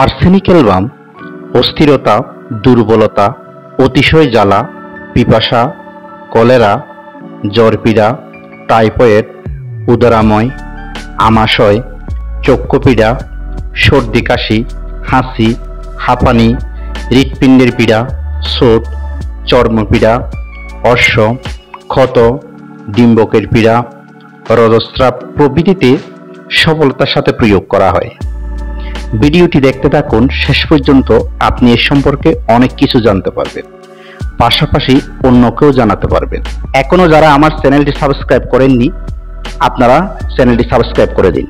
Arsenic album অস্থিরতা, দুর্বলতা, অতিশয় জ্বালা, পিপাসা, কলেরা, জ্বরপীড়া, টাইফয়েড, উদরাময়, আমাশয়, চক্ষুপীড়া, সর্দি কাশি, হাঁচি, হাঁপানি, হৃৎপিণ্ডের পীড়া, শোথ, চর্মপীড়া, অর্শ, ক্ষত, ডিম্বকের পীড়া, রক্তস্রাব প্রভৃতিতে সফলতার সাথে প্রয়োগ করা হয়। ভিডিওটি দেখতে থাকুন শেষ পর্যন্ত, আপনি এর সম্পর্কে অনেক কিছু জানতে পারবেন, পাশাপাশি অন্যকেও জানাতে পারবেন। এখনো যারা আমার চ্যানেলটি সাবস্ক্রাইব করেননি, আপনারা চ্যানেলটি সাবস্ক্রাইব করে দিন।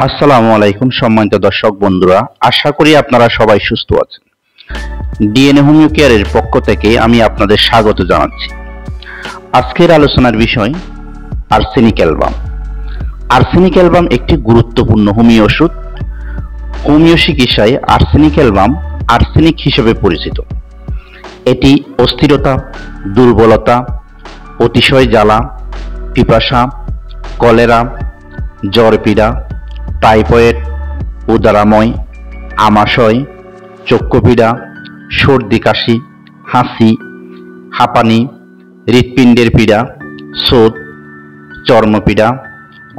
আসসালামু আলাইকুম সম্মানিত দর্শক বন্ধুরা, আশা করি আপনারা সবাই সুস্থ আছেন। ডিএনএ হোমিও কেয়ারের পক্ষ থেকে আমি আপনাদের স্বাগত জানাচ্ছি। আজকের আলোচনার বিষয় আর্সেনিক অ্যালবাম। আর্সেনিক অ্যালবাম একটি গুরুত্বপূর্ণ হোমিও ওষুধ। হোমিও চিকিৎসায় আর্সেনিক অ্যালবাম আর্সেনিক হিসেবে পরিচিত। এটি অস্থিরতা, দুর্বলতা, অতিশয় জ্বালা, পিপাসা, কলেরা, জ্বরপীড়া, টাইফয়েড, উদরাময়, আমাশয়, চক্ষুপীড়া, সর্দি কাশি, হাঁচি, হাঁপানি, হৃৎপিণ্ডের পীড়া, শোথ, চর্মপীড়া,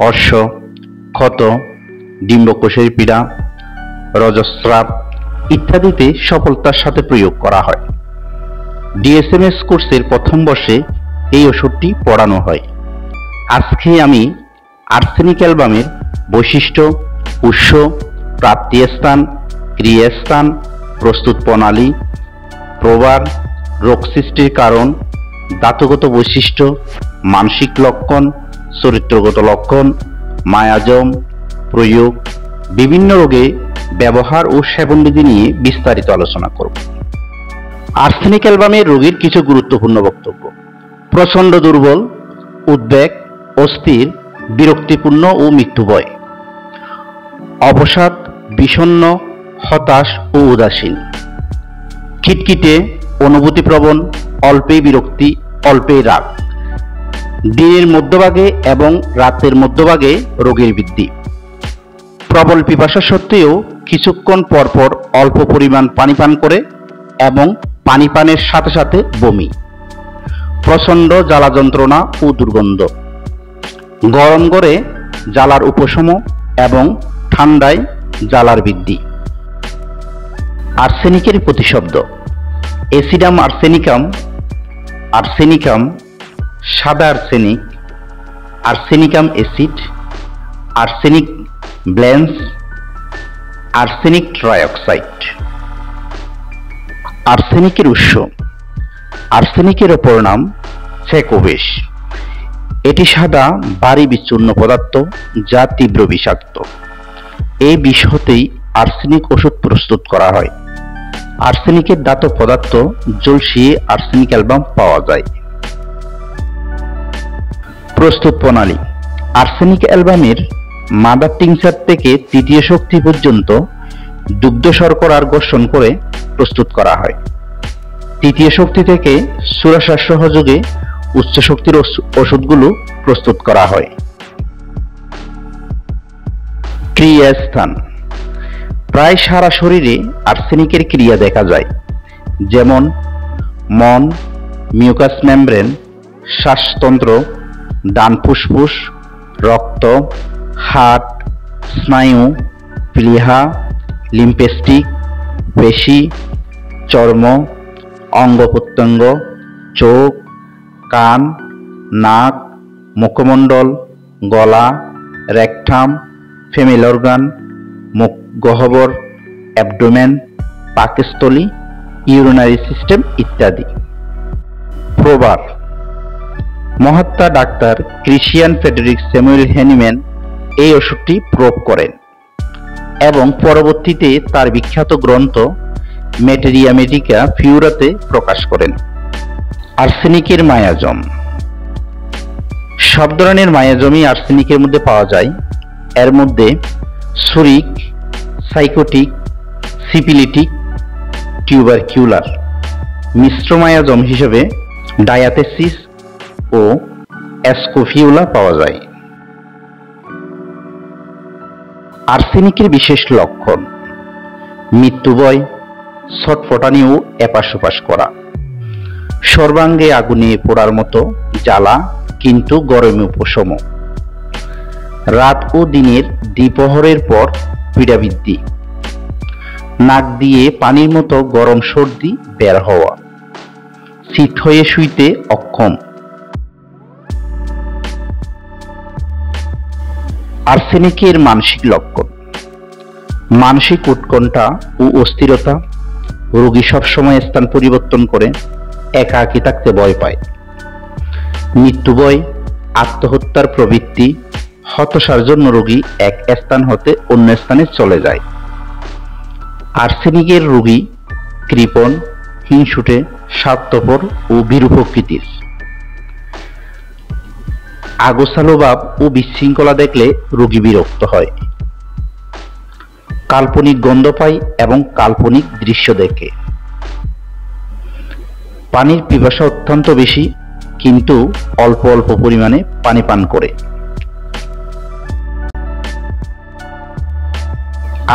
অর্শ, ক্ষত, ডিম্বকোষের পীড়া, রক্তস্রাব ইত্যাদিতে সফলতার সাথে প্রয়োগ করা হয়। ডিএসএমএস কোর্সের প্রথম বর্ষে এই ওষুধটি পড়ানো হয়। আজকে আমি আর্সেনিক অ্যালবামের বৈশিষ্ট্য, উৎস, প্রাপ্তিস্থান, ক্রিয়াস্থান, প্রস্তুত প্রণালী, প্রভাব, রোগ সৃষ্টির কারণ, ধাতুগত বৈশিষ্ট্য, মানসিক লক্ষণ, চরিত্রগত লক্ষণ, মায়াজম, প্রয়োগ, বিভিন্ন রোগে ব্যবহার ও সেবনবিধি নিয়ে বিস্তারিত আলোচনা করব। আর্সেনিক অ্যালবামের রোগীর কিছু গুরুত্বপূর্ণ বক্তব্য: প্রচণ্ড দুর্বল, উদ্বেগ, অস্থির, বিরক্তিপূর্ণ ও মৃত্যুভয়, অবসাদ, বিষণ্ণ, হতাশ ও উদাসীন, খিটখিটে, অনুভূতিপ্রবণ, অল্পেই বিরক্তি, অল্পেই রাগ, দিনের মধ্যভাগে এবং রাতের মধ্যভাগে রোগের বৃদ্ধি, প্রবল পিপাসা সত্ত্বেও কিছুক্ষণ পরপর অল্প পরিমাণ পানি পান করে এবং পানি পানের সাথে সাথে বমি, প্রচণ্ড জ্বালা যন্ত্রণা ও দুর্গন্ধ, গরম করে জ্বালার উপশম এবং ঠান্ডায় জ্বালার বৃদ্ধি। আর্সেনিকের প্রতিশব্দ: অ্যাসিডাম আর্সেনিকাম, আর্সেনিকাম, সাদা arsenic, arsenicum acid, arsenic blanc, arsenic trioxide. আর্সেনিকের উৎস: আর্সেনিকের অপর নাম চেকোভেস। এটি সাদা ভারী বিচূর্ণ পদার্থ যা তীব্র বিষাক্ত। এই বিষ হতেই আর্সেনিক ওষুধ প্রস্তুত করা হয়। আর্সেনিকের ধাতব পদার্থ ঝলসিয়ে আর্সেনিক অ্যালবাম পাওয়া যায়। প্রস্তুত প্রণালী: আর্সেনিক অ্যালবামের মাদার টিংচার থেকে তৃতীয় শক্তি পর্যন্ত দুগ্ধ শর্করার ঘর্ষণ করে প্রস্তুত করা হয়। তৃতীয় শক্তি থেকে চুরাশ্বাস সহযোগে উচ্চ শক্তির ওষুধগুলো প্রস্তুত করা হয়। ক্রিয়াস্থান: প্রায় সারা শরীরে আর্সেনিকের ক্রিয়া দেখা যায়, যেমন মন, মিউকাস মেমব্রেন, শ্বাসতন্ত্র, ডান ফুসফুস, রক্ত, হার্ট, স্নায়ু, প্লীহা, লিম্ফেস্টিক, পেশি, চর্ম, অঙ্গ প্রত্যঙ্গ, চোখ, কান, নাক, মুখমণ্ডল, গলা, রেকটাম, ফিমেল অর্গান, মুখ গহ্বর, অ্যাবডোমেন, পাকস্থলী, ইউরিনারি সিস্টেম ইত্যাদি। প্রভাব: মহাত্মা doctor Christian Frederick Samuel Hahnemann এই ওষুধটি প্রয়োগ করেন এবং পরবর্তীতে তার বিখ্যাত গ্রন্থ ম্যাটেরিয়া মেডিকা ফিউরাতে প্রকাশ করেন। আর্সেনিকের মায়াজম: সব ধরনের মায়াজমই আর্সেনিকের মধ্যে পাওয়া যায়। এর মধ্যে সুরিক, সাইকোটিক, সিপিলিটিক, টিউবারকিউলার মিশ্রমায়াজম হিসেবে ডায়াথেসিস ও অ্যাসকোফিউলা পাওয়া যায়। আর্সেনিকের বিশেষ লক্ষণ: মৃত্যুভয়, ছটফটানি ও এপাশ ওপাশ করা, সর্বাঙ্গে আগুনে পোড়ার মতো জ্বালা কিন্তু গরমে উপশম, রাত ও দিনের দ্বিপ্রহরের পর পীড়াবৃদ্ধি, নাক দিয়ে পানির মতো গরম সর্দি বের হওয়া, শীত হয়ে শুইতে অক্ষম। আর্সেনিকের মানসিক লক্ষণ: মানসিক উৎকণ্ঠা ও অস্থিরতা, রোগী সবসময় স্থান পরিবর্তন করে, একাকী থাকতে ভয় পায়, মৃত্যুভয়, আত্মহত্যার প্রবৃত্তি, হতাশার জন্য রোগী এক স্থান হতে অন্য স্থানে চলে যায়। আর্সেনিকের রোগী কৃপণ, হিংসুটে, স্বার্থপর ও ভীরু প্রকৃতির। আগোছালো ভাব ও বিশৃঙ্খলা দেখলে রোগী বিরক্ত হয়, কাল্পনিক গন্ধ পায় এবং কাল্পনিক দৃশ্য দেখে। পানির পিপাসা অত্যন্ত বেশি, কিন্তু অল্প অল্প পরিমাণে পানি পান করে।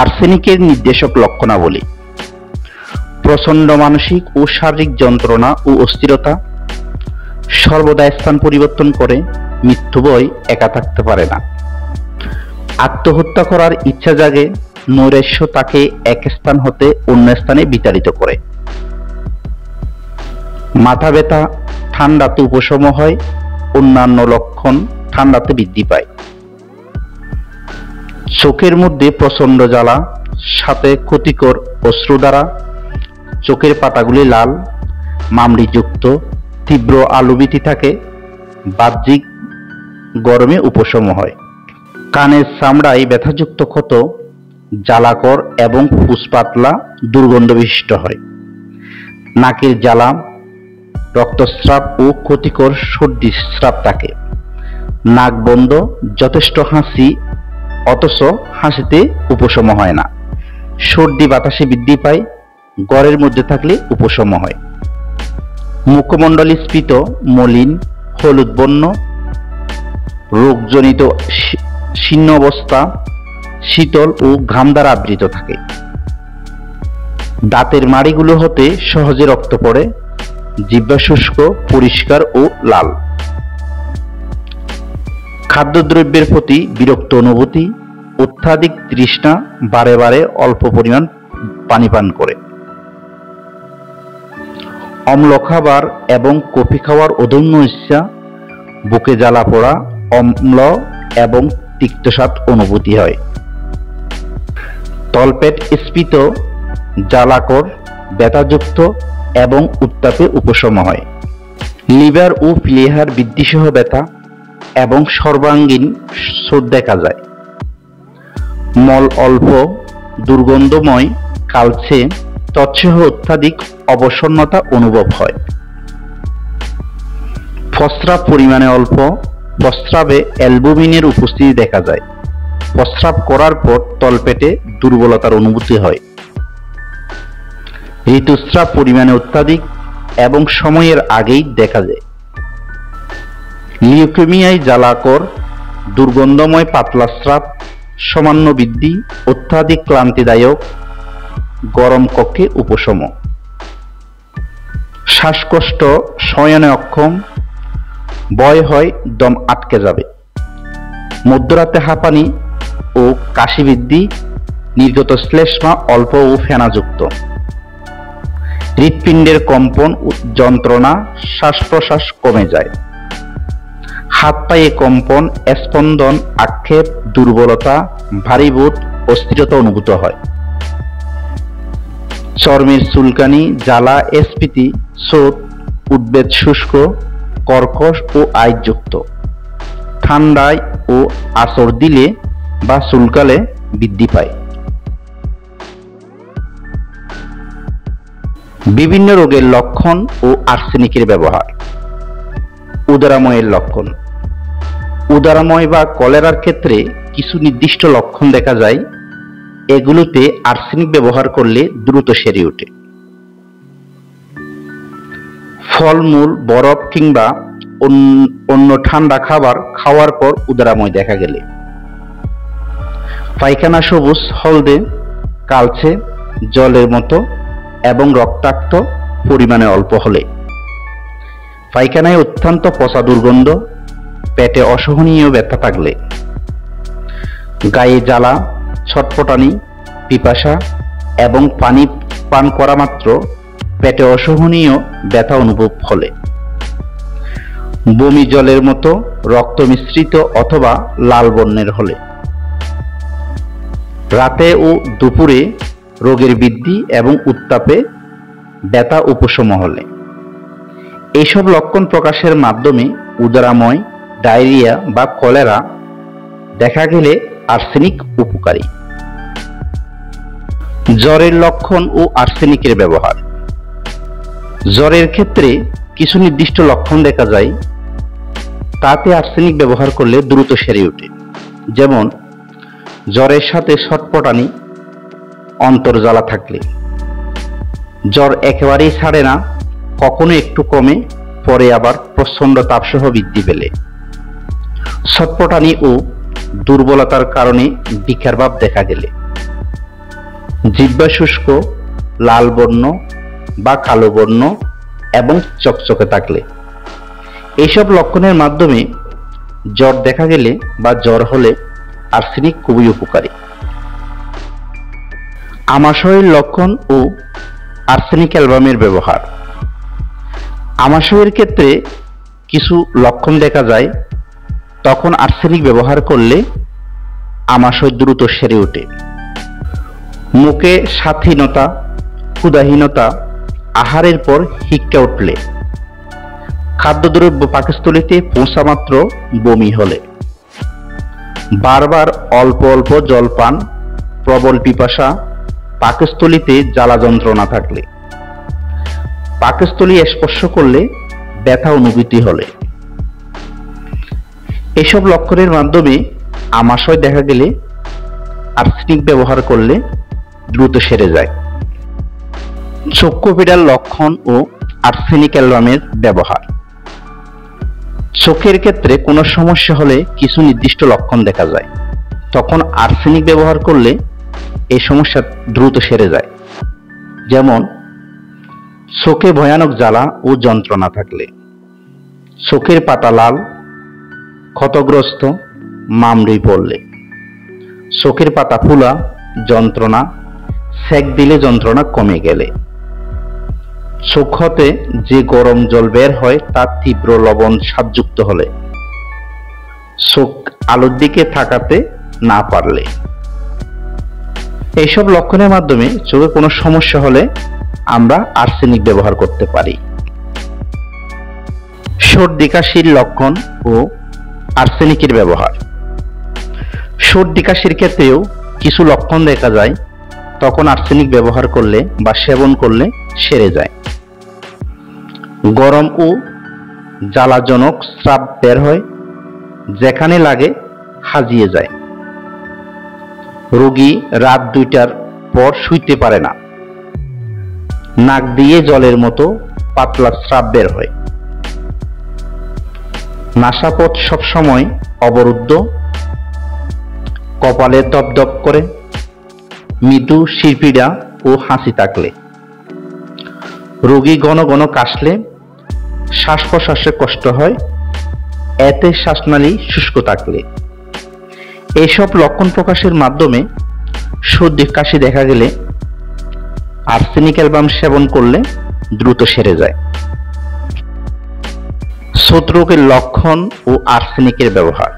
আর্সেনিকের নির্দেশক লক্ষণাবলী: প্রচণ্ড মানসিক ও শারীরিক যন্ত্রণা ও অস্থিরতা, সর্বদা স্থান পরিবর্তন করে, মৃত্যুভয়, একা থাকতে পারে না, আত্মহত্যা করার ইচ্ছা জাগে, নৈরাশ্য তাকে এক স্থান হতে অন্য স্থানে বিতাড়িত করে, মাথা ব্যথা, ঠান্ডাতে উপশম হয়, অন্যান্য লক্ষণ ঠান্ডাতে বৃদ্ধি পায়, চোখের মধ্যে প্রচণ্ড জ্বালা, সাথে ক্ষতিকর অশ্রুধারা, চোখের পাতাগুলি লাল, মামড়িযুক্ত, তীব্র আলুভীতি থাকে, বাহ্যিক গরমে উপশম হয়, কানের চামড়ায় ব্যথাযুক্ত ক্ষত, জ্বালাকর এবং ফুস পাতলা দুর্গন্ধ বিশিষ্ট হয়, নাকের জ্বালা, রক্তস্রাব ও ক্ষতিকর সর্দি স্রাব থাকে, নাক বন্ধ, যথেষ্ট হাসি অথচ হাসিতে উপশম হয় না, সর্দি বাতাসে বৃদ্ধি পায়, ঘরের মধ্যে থাকলে উপশম হয়, মুখমণ্ডল স্ফীত, মলিন, হলুদ বর্ণ, রোগজনিত শীর্ণ অবস্থা, শীতল ও ঘাম দ্বারা আবৃত থাকে, দাঁতের মাড়িগুলো হতে সহজে রক্ত পড়ে, জিহ্বা শুষ্ক, পরিষ্কার ও লাল, খাদ্যদ্রব্যের প্রতি বিরক্ত অনুভূতি, অত্যাধিক তৃষ্ণা, বারে বারে অল্প পরিমাণ পানি পান করে, অম্ল খাবার এবং কফি খাওয়ার অদম্য ইচ্ছা, বুকে জ্বালা পোড়া, অম্ল এবং তিক্তস্বাদ অনুভূতি হয়, তলপেট স্ফীত, জ্বালাকর, ব্যথাযুক্ত এবং উত্তাপে উপশম হয়, লিভার ও প্লিহার বৃদ্ধিসহ ব্যথা এবং সর্বাঙ্গীন স্রোত দেখা যায়, মল অল্প, দুর্গন্ধময়, কালচে, তৎসহ অত্যাধিক অবসন্নতা অনুভব হয়, প্রস্রাব পরিমাণে অল্প, প্রস্রাবে অ্যালবুমিনের উপস্থিতি দেখা যায়, প্রস্রাব করার পর তলপেটে দুর্বলতার অনুভূতি হয়, ঋতুস্রাব পরিমাণে অত্যাধিক এবং সময়ের আগেই দেখা যায়, লিউকেমিয়ায় জ্বালাকর, দুর্গন্ধময় পাতলা স্রাব, সামান্য বৃদ্ধি, অত্যাধিক ক্লান্তিদায়ক, গরম কক্ষে উপশম, শ্বাসকষ্ট, শয়নে অক্ষম, ভয় হয় দম আটকে যাবে, মধ্যরাতে হাঁপানি ও কাশি বৃদ্ধি, নির্গত শ্লেষ্মা অল্প ও ফেনাযুক্ত, হৃৎপিণ্ডের কম্পন, যন্ত্রণা, শ্বাস প্রশ্বাস কমে যায়, হাত পায়ে কম্পন, স্পন্দন, আক্ষেপ, দুর্বলতা, ভারী বোধ, অস্থিরতা অনুভূত হয়, চর্মের চুলকানি, জ্বালা, স্ফীতি, স্রোত, উদ্বেগ, শুষ্ক, কর্কশ ও আইযুক্ত, ঠান্ডায় ও আছর দিলে বা চুলকালে বৃদ্ধি পায়। বিভিন্ন রোগের লক্ষণ ও আর্সেনিকের ব্যবহার। উদারাময়ের লক্ষণ। উদারাময় বা কলেরার ক্ষেত্রে কিছু নির্দিষ্ট লক্ষণ দেখা যায়, এগুলোতে আর্সেনিক ব্যবহার করলে দ্রুত সেরে ওঠে। ফলমূল, বরফ কিংবা অন্য ঠান্ডা খাবার খাওয়ার পর উদরাময় দেখা গেলে, পায়খানা সবুজ, হলদে, কালচে, জলের মতো এবং রক্তাক্ত পরিমাণে অল্প হলে, পায়খানায় অত্যন্ত পচা দুর্গন্ধ, পেটে অসহনীয় ব্যথা থাকলে, গায়ে জ্বালা, ছটফটানি, পিপাসা এবং পানি পান করা মাত্র পেটে অসহনীয় ব্যথা অনুভব হলে, বমি জলের মতো রক্ত মিশ্রিত অথবা লাল বর্ণের হলে, রাতে ও দুপুরে রোগের বৃদ্ধি এবং উত্তাপে ব্যথা উপশম হলে। এইসব লক্ষণ প্রকাশের মাধ্যমে উদরাময়, ডায়রিয়া বা কলেরা দেখা গেলে আর্সেনিক উপকারী। জ্বরের লক্ষণ ও আর্সেনিকের ব্যবহার। জ্বরের ক্ষেত্রে কিছু নির্দিষ্ট লক্ষণ দেখা যায়, তাতে আর্সেনিক ব্যবহার করলে দ্রুত সেরে ওঠে। যেমন জ্বরের সাথে ছটফটানি, অন্তর্জ্বালা থাকলে, জ্বর একেবারেই ছাড়ে না, কখনো একটু কমে, পরে আবার প্রচণ্ড তাপসহ বৃদ্ধি পেলে, ছটফটানি ও দুর্বলতার কারণে বিকার ভাব দেখা গেলে, জিহ্বা শুষ্ক, লাল বর্ণ বা কালো বর্ণ এবং চকচকে থাকলে। এইসব লক্ষণের মাধ্যমে জ্বর দেখা গেলে বা জ্বর হলে আর্সেনিক খুবই উপকারী। আমাশয়ের লক্ষণ ও আর্সেনিক অ্যালবামের ব্যবহার। আমাশয়ের ক্ষেত্রে কিছু লক্ষণ দেখা যায়, তখন আর্সেনিক ব্যবহার করলে আমাশয় দ্রুত সেরে ওঠে। মুখে স্বাদহীনতা, ক্ষুধাহীনতা, আহারের পর হিক্কা উঠলে, খাদ্যদ্রব্য পাকস্থলীতে পৌঁছা মাত্র বমি হলে, বারবার অল্প অল্প জল পান, প্রবল পিপাসা, পাকস্থলীতে জ্বালা যন্ত্রণা থাকলে, পাকস্থলী স্পর্শ করলে ব্যথা অনুভূতি হলে। এসব লক্ষণের মাধ্যমে আমাশয় দেখা গেলে আর্সেনিক ব্যবহার করলে দ্রুত সেরে যায়। চক্ষু পীড়ার লক্ষণ ও আর্সেনিক অ্যালবামের ব্যবহার। চোখের ক্ষেত্রে কোনো সমস্যা হলে কিছু নির্দিষ্ট লক্ষণ দেখা যায়, তখন আর্সেনিক ব্যবহার করলে এই সমস্যা দ্রুত সেরে যায়। যেমন চোখে ভয়ানক জ্বালা ও যন্ত্রণা থাকলে, চোখের পাতা লাল, ক্ষতগ্রস্ত, মামড়ি পড়লে, চোখের পাতা ফুলা, যন্ত্রণা, সেক দিলে যন্ত্রণা কমে গেলে, চোখ হতে যে গরম জল বের হয় তা তীব্র লবণ স্বাদযুক্ত হলে, চোখ আলোর দিকে তাকাতে না পারলে। এইসব লক্ষণের মাধ্যমে চোখে কোনো সমস্যা হলে আমরা আর্সেনিক ব্যবহার করতে পারি। সর্দি কাশির লক্ষণ ও আর্সেনিকের ব্যবহার। সর্দি কাশির ক্ষেত্রেও কিছু লক্ষণ দেখা যায়, তখন আর্সেনিক ব্যবহার করলে বা সেবন করলে সেরে যায়। গরম ও জ্বালাজনক স্রাব বের হয়, যেখানে লাগে হাজিয়ে যায়। রোগী রাত 2টার পর শুইতে পারে না, নাক দিয়ে জলের মতো পাতলা স্রাব বের হয়। নাসাপথ সবসময় অবরুদ্ধ, কপালে দপদপ করে, মৃদু শিরপিড়া ও হাসি থাকলে, রোগী ঘন ঘন কাশলে, শ্বাস প্রশ্বাসে কষ্ট হয়, এতে শ্বাসনালী শুষ্ক থাকলে। এইসব লক্ষণ প্রকাশের মাধ্যমে সর্দি কাশি দেখা গেলে আর্সেনিক অ্যালবাম সেবন করলে দ্রুত সেরে যায়। ছোটরোগের লক্ষণ ও আর্সেনিকের ব্যবহার।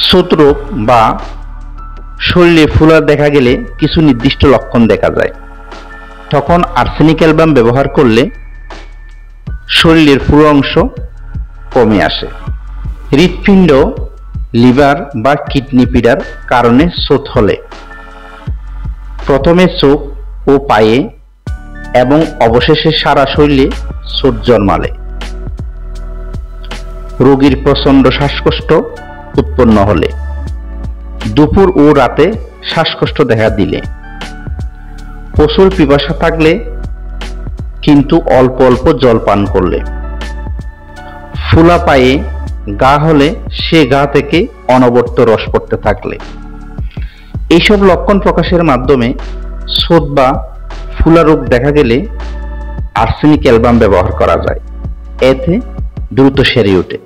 ছোটরোগ বা শরীরে ফুলা দেখা গেলে কিছু নির্দিষ্ট লক্ষণ দেখা যায়, তখন আর্সেনিক অ্যালবাম ব্যবহার করলে শরীরের পুরো অংশ কমে আসে। হৃৎপিণ্ড, লিভার বা কিডনি পীড়ার কারণে ছোট হলে, প্রথমে চোখ ও পায়ে এবং অবশেষে সারা শরীরে ছোট জন্মালে, রোগীর প্রচণ্ড শ্বাসকষ্ট উৎপন্ন হলে, দুপুর ও রাতে শ্বাসকষ্ট দেখা দিলে, প্রচুর পিপাসা থাকলে, কিন্তু অল্প অল্প জল পান করলে, ফুলা পায়ে ঘা হলে সে ঘা থেকে অনবরত রস পড়তে থাকলে, এইসব লক্ষণ প্রকাশের মাধ্যমে শোথ বা ফুলা রোগ দেখা গেলে আর্সেনিক অ্যালবাম ব্যবহার করা যায়, এতে দ্রুত সেরে ওঠে।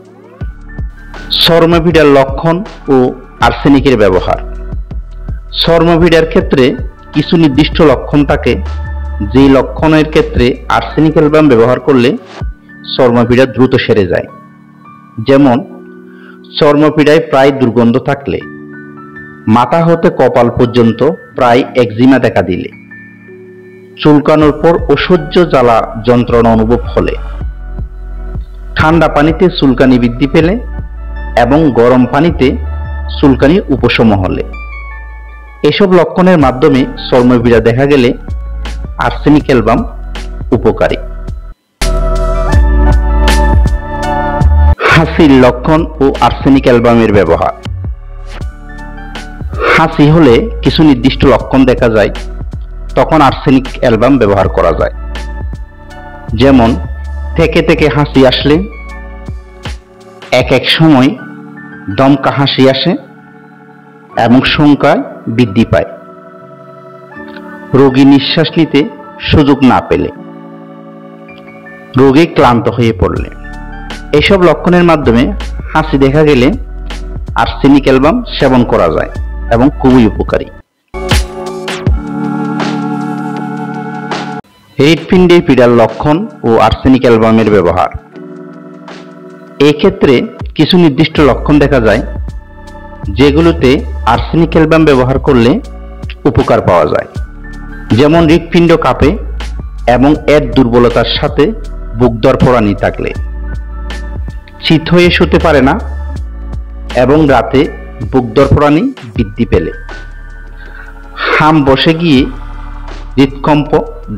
শর্মভিডার লক্ষণ ও আর্সেনিকের ব্যবহার। শর্মভিডার ক্ষেত্রে কিছু নির্দিষ্ট লক্ষণ থাকে, যে লক্ষণের ক্ষেত্রে আর্সেনিক অ্যালবাম ব্যবহার করলে শর্মভিডা দ্রুত সেরে যায়। যেমন শর্মভিডায় প্রায় দুর্গন্ধ থাকলে, মাথা হতে কপাল পর্যন্ত প্রায় একজিমা দেখা দিলে, চুলকানোর পর অসহ্য জ্বালা যন্ত্রণা অনুভব হলে, ঠান্ডা পানিতে চুলকানি বৃদ্ধি পেলে এবং গরম পানিতে চুলকানি উপশম হলে, এসব লক্ষণের মাধ্যমে শর্মভিডা দেখা গেলে আর্সেনিক অ্যালবাম উপকারী। হাসির লক্ষণ ও আর্সেনিক অ্যালবামের ব্যবহার। হাসি হলে কিছু নির্দিষ্ট লক্ষণ দেখা যায়, তখন আর্সেনিক অ্যালবাম ব্যবহার করা যায়। যেমন থেকে থেকে হাসি আসলে, এক এক সময় দমকা হাসি আসে এবং সংখ্যায় বৃদ্ধি পায়, রোগী নিঃশ্বাস নিতে সুযোগ না পেলে, রোগী ক্লান্ত হয়ে পড়লে, এসব লক্ষণের মাধ্যমে হাসি দেখা গেলে আর্সেনিক অ্যালবাম সেবন করা যায় এবং খুবই উপকারী। হৃৎপিণ্ডে পীড়ার লক্ষণ ও আর্সেনিক অ্যালবামের ব্যবহার। এক্ষেত্রে কিছু নির্দিষ্ট লক্ষণ দেখা যায়, যেগুলোতে আর্সেনিক অ্যালবাম ব্যবহার করলে উপকার পাওয়া যায়। যেমন হৃৎপিণ্ড কাঁপে এবং এর দুর্বলতার সাথে বুক ধড়ফড়ানি থাকলে, চিত হয়ে শুতে পারে না এবং রাতে বুক ধড়ফড়ানি বৃদ্ধি পেলে, হাম বসে গিয়ে হৃদকম্প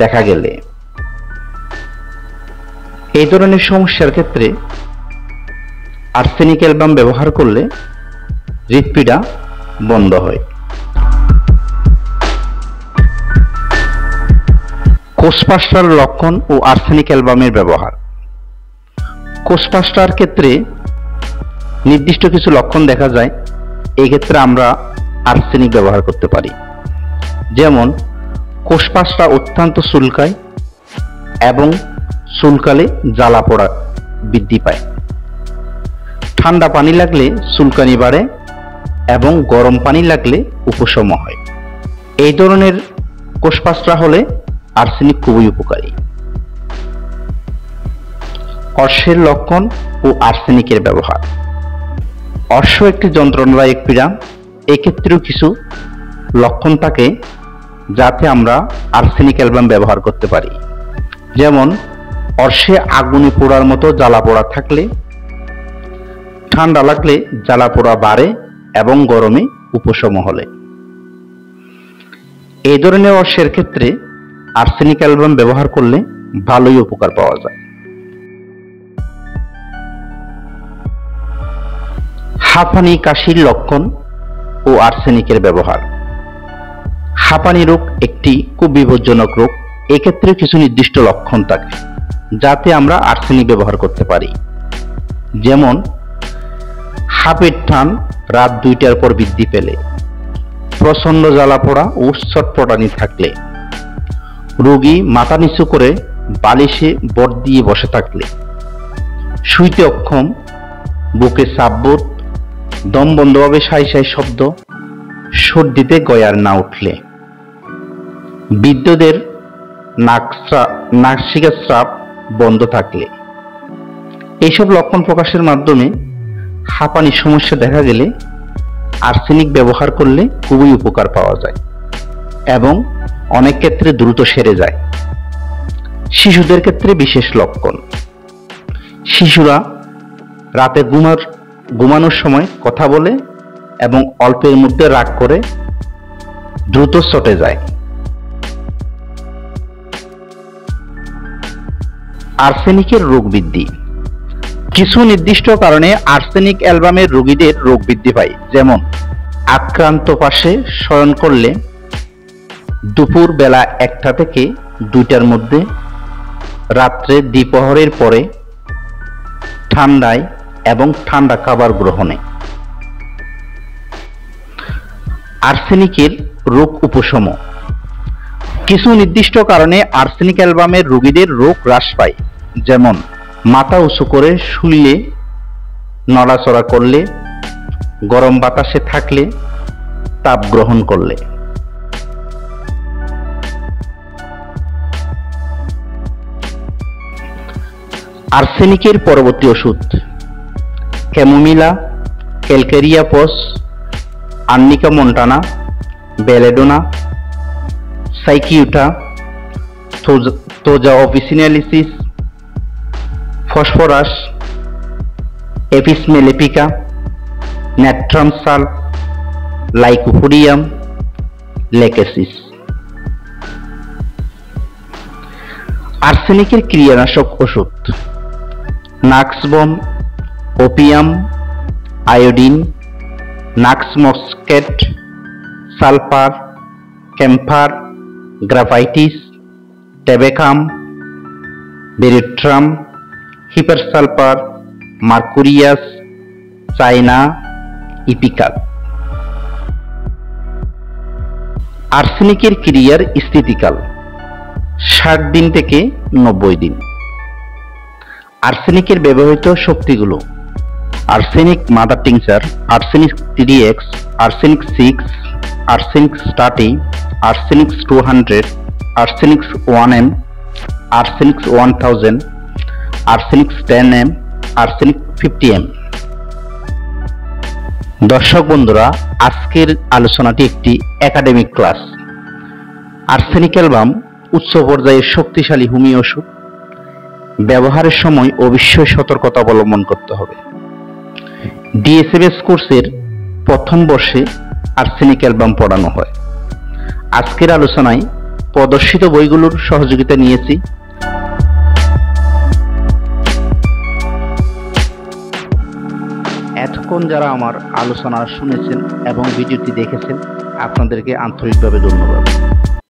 দেখা গেলে, এই ধরনের সমস্যার ক্ষেত্রে আর্সেনিক অ্যালবাম ব্যবহার করলে হৃৎপীড়া বন্ধ হয়। কোষপাস্টার লক্ষণ ও আর্সেনিক অ্যালবামের ব্যবহার। কোষপাস্টার ক্ষেত্রে নির্দিষ্ট কিছু লক্ষণ দেখা যায়, এক্ষেত্রে আমরা আর্সেনিক ব্যবহার করতে পারি। যেমন কোষপাস্টা অত্যন্ত চুলকায় এবং চুলকালে জ্বালা পোড়া বৃদ্ধি পায়, ঠান্ডা পানি লাগলে চুলকানি বাড়ে এবং গরম পানি লাগলে উপশম হয়। এই ধরনের কোষপাস্টা হলে আর্সেনিক খুবই উপকারী। অর্শের লক্ষণ ও আর্সেনিকের ব্যবহার। অর্শ একটি যন্ত্রণাদায়ক পীড়া, এক্ষেত্রেও কিছু লক্ষণ থাকে যাতে আমরা আর্সেনিক অ্যালবাম ব্যবহার করতে পারি। যেমন অর্শে আগুনে পোড়ার মতো জ্বালা পোড়া থাকলে, ঠান্ডা লাগলে জ্বালা পোড়া বাড়ে এবং গরমে উপশম হলে, এই ধরনের অর্শের ক্ষেত্রে আর্সেনিক অ্যালবাম ব্যবহার করলে ভালোই উপকার পাওয়া যায়। হাঁপানি কাশির লক্ষণ ও আর্সেনিকের ব্যবহার। হাঁপানি রোগ একটি খুব বিপজ্জনক রোগ, এক্ষেত্রে কিছু নির্দিষ্ট লক্ষণ থাকে যাতে আমরা আর্সেনিক ব্যবহার করতে পারি। যেমন হাঁপের টান রাত 2টার পর বৃদ্ধি পেলে, প্রচন্ড জ্বালা পোড়া ও ছটফটানি থাকলে, রোগী মাথা নিচু করে বালিশে বট দিয়ে বসে থাকলে, শুইতে অক্ষম, বুকে চাপবোধ, দম বন্ধভাবে সাই সাই শব্দ, সর্দিতে গয়ার না উঠলে, বৃদ্ধদের নাসিকা স্রাব বন্ধ থাকলে, এইসব লক্ষণ প্রকাশের মাধ্যমে হাঁপানির সমস্যা দেখা গেলে আর্সেনিক ব্যবহার করলে খুবই উপকার পাওয়া যায় এবং অনেক ক্ষেত্রে দ্রুত সেরে যায়। শিশুদের ক্ষেত্রে বিশেষ লক্ষণ। শিশুরা রাতে ঘুমানোর সময় কথা বলে এবং অল্পের মধ্যে রাগ করে দ্রুত চটে যায়। আর্সেনিকের রোগ বৃদ্ধি। কিছু নির্দিষ্ট কারণে আর্সেনিক অ্যালবামের রোগীদের রোগ বৃদ্ধি পায়। যেমন আক্রান্ত পাশে শয়ন করলে দুপুর বেলা 1টা থেকে 2টার মধ্যে রাত্রে দ্বিপ্রহরের পরে, ঠান্ডায় এবং ঠান্ডা খাবার গ্রহণে। আর্সেনিকের রোগ উপশম। কিছু নির্দিষ্ট কারণে আর্সেনিক অ্যালবামের রোগীদের রোগ হ্রাস পায়, যেমন মাথা উঁচু করে শুইলে, নড়াচড়া করলে, গরম বাতাসে থাকলে, তাপ গ্রহণ করলে। আর্সেনিকের পরবর্তী ওষুধ: chamomilla, calcarea phos, arnica montana, belladonna, cicuta, thuja officinalis, phosphorus, apis mellifica, natrum sal, lycopodium, lachesis. আর্সেনিকের ক্রিয়ানাশক ওষুধ: nux vomica, opium, iodine, nux moschata, sulphur, camphor, graphites, tabacum, veratrum, hepar sulphur, mercurius, china, ipecac. আর্সেনিকের ক্রিয়ার স্থিতিকাল 60 দিন থেকে 90 দিন। আর্সেনিকের ব্যবহৃত শক্তিগুলো: arsenic mother tincture, arsenic 3x, arsenic 6, arsenic স্টাটি, arsenic 200, arsenic 1m, arsenic 1000, arsenic 10m, arsenic 50m। দর্শক বন্ধুরা, আজকের আলোচনাটি একটি একাডেমিক ক্লাস। আর্সেনিক অ্যালবাম উচ্চ পর্যায়ের শক্তিশালী হোমিও ওষুধ। ব্যবহারের সময় অবশ্যই সতর্কতা অবলম্বন করতে হবে। ডিএসএমএস কোর্সের প্রথম বর্ষে আর্সেনিক অ্যালবাম পড়ানো হয়। আজকের আলোচনায় প্রদর্শিত বইগুলোর সহযোগিতা নিয়েছি। এতক্ষণ যারা আমার আলোচনা শুনেছেন এবং ভিডিওটি দেখেছেন, আপনাদেরকে আন্তরিকভাবে ধন্যবাদ।